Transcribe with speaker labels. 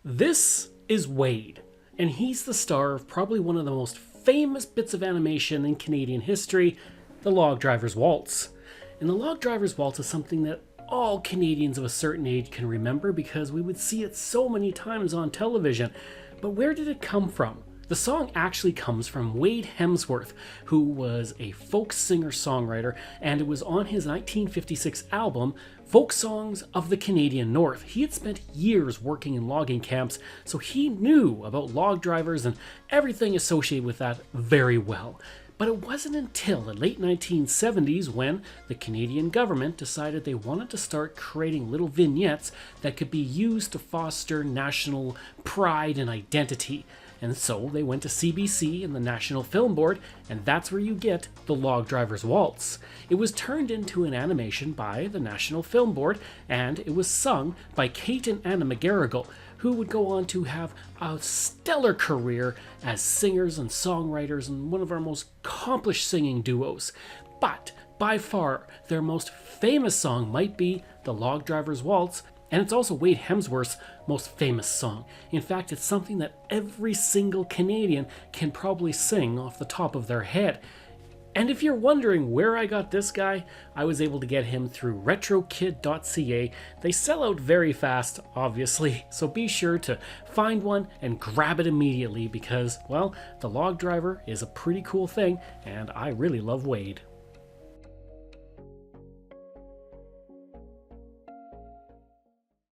Speaker 1: This is Wade, and he's the star of probably one of the most famous bits of animation in Canadian history, the Log Driver's Waltz. And the Log Driver's Waltz is something that all Canadians of a certain age can remember because we would see it so many times on television. But where did it come from? The song actually comes from Wade Hemsworth, who was a folk singer-songwriter, and it was on his 1956 album, Folk Songs of the Canadian North. He had spent years working in logging camps, so he knew about log drivers and everything associated with that very well. But it wasn't until the late 1970s when the Canadian government decided they wanted to start creating little vignettes that could be used to foster national pride and identity. And so they went to CBC and the National Film Board, and that's where you get the Log Driver's Waltz. It was turned into an animation by the National Film Board, and it was sung by Kate and Anna McGarrigle, who would go on to have a stellar career as singers and songwriters and one of our most accomplished singing duos. But by far, their most famous song might be the Log Driver's Waltz, and it's also Wade Hemsworth's most famous song. In fact, it's something that every single Canadian can probably sing off the top of their head. And if you're wondering where I got this guy, I was able to get him through retrokid.ca. They sell out very fast, obviously, so be sure to find one and grab it immediately because, well, the Log Driver is a pretty cool thing, and I really love Wade.